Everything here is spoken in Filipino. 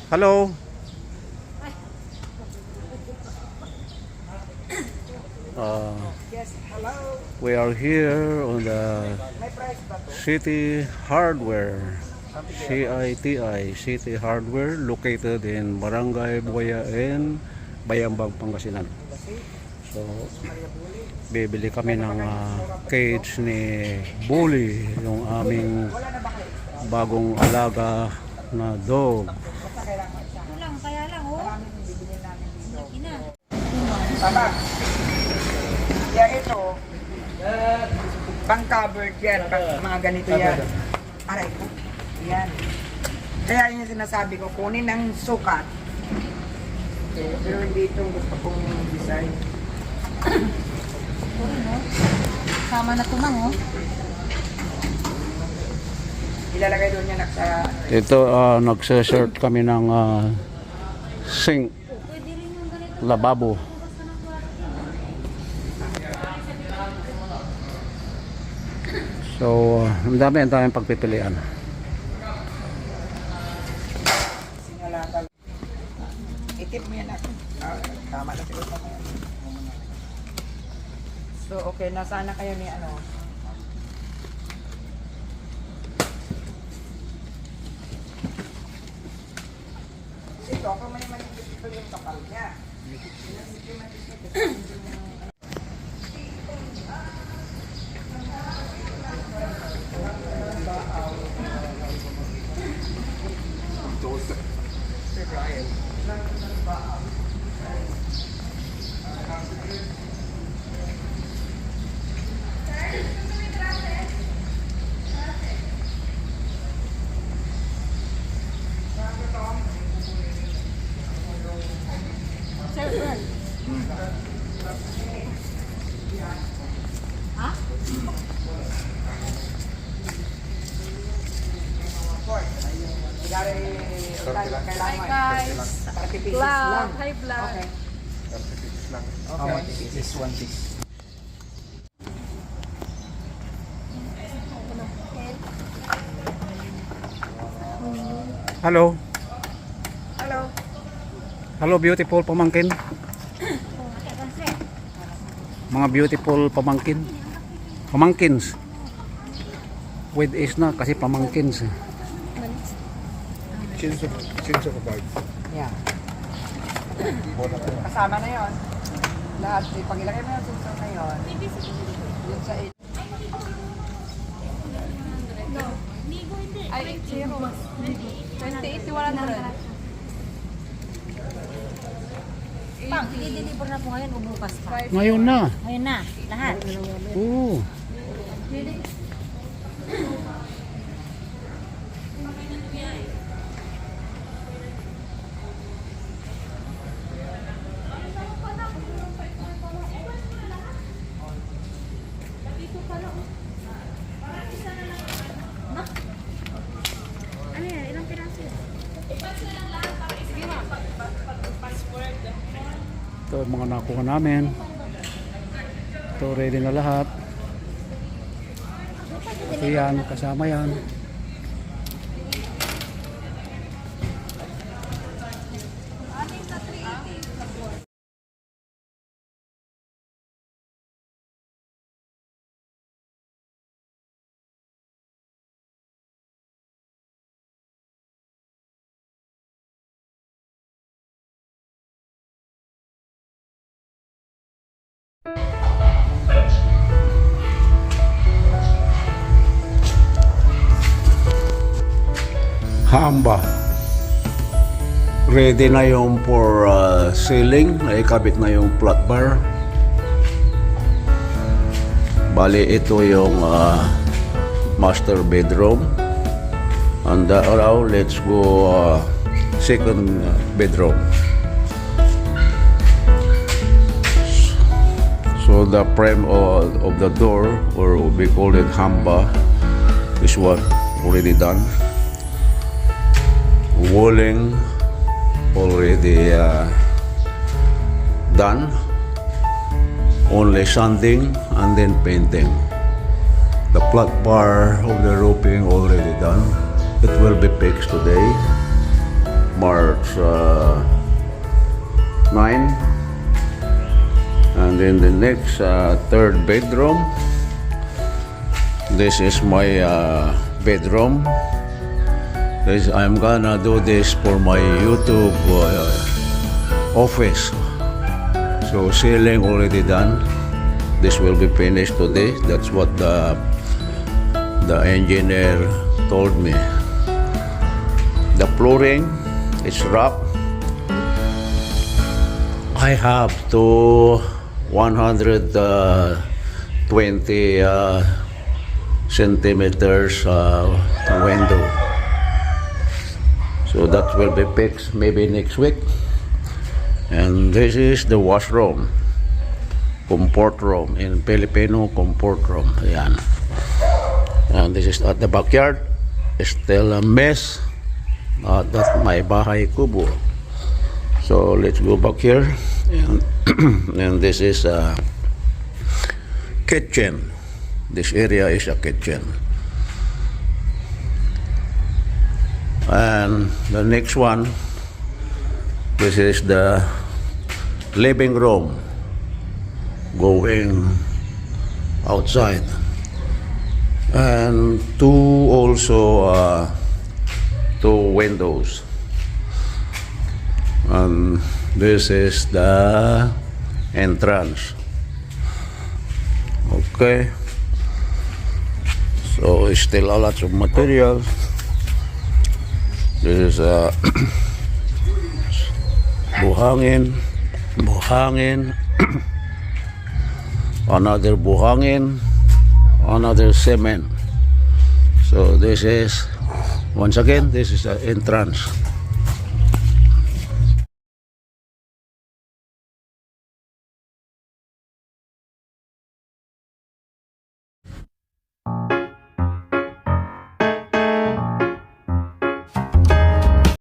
Hello. Yes, hello. We are here on the May price ba to? City Hardware. CITI City Hardware located in Barangay Buaya in Bayambang, Pangasinan. So, bibili kami ng cage ni Bully, yung aming bagong alaga na dog. Lang, kaya lang, oh. Laki na. Tama. Kaya ito, pang covered yan, mga ganito yan. Aray ko. Yan. Kaya yung sinasabi ko, kunin ang sukat. Pero hindi itong gusto kong design. Sama na tumang, oh. Ilalagay doon yan sa... Ito, nagse-shirt kami ng sink, Pwede rin yung ganito. lababo. So, ang daming pagpipilian. Sinalatan. Itip mo yan ako. Tama na siguro pa kayo. So, okay. Nasaan na kayo ni ano? Ito, kung may manipis ito yung kapal niya. Sir, girl. Ha? Hi guys. Vlog. Hi, vlog. Okay. Okay, this one piece. Hello. Hello. Hello, beautiful pamangkin. Mga beautiful pamangkin. Pamangkins. With is na kasi pamangkins. Change of a bag. Yeah. Kasama na yon. Lahat. Pag ilagay mo yung sensor na yon, yun sa 8. Ay, 0. 28, 100. Pang, i-deliver na po ngayon o bukas pa? Ngayon na. Ngayon na, lahat. Oo. Ano yan? Ilang piraso? Ito ang mga nakuha namin. Ito ready na lahat. Ito yan, kasama yan. Hamba. Ready na yung for ceiling. Naikabit na yung flat bar. Bali ito yung master bedroom. And now let's go second bedroom. So the frame of the door, or we call it hamba, is what already done. Walling already done, only sanding and then painting. The flat bar of the roofing already done. It will be fixed today. March 9. And then the next third bedroom. This is my bedroom. I'm gonna do this for my YouTube office. So ceiling already done. This will be finished today. That's what the engineer told me. The flooring is rock. I have to 120 centimeters window. So that will be fixed maybe next week. And this is the washroom, comfort room, in Filipino comfort room. Ayan. And this is at the backyard. It's still a mess. That's my bahay kubo. So let's go back here. And this is a kitchen. This area is a kitchen. And the next one, this is the living room going outside. And two windows. And this is the entrance. Okay. So it's still a lot of material. This is buhangin, another buhangin, another cement. So this is, once again, this is the entrance.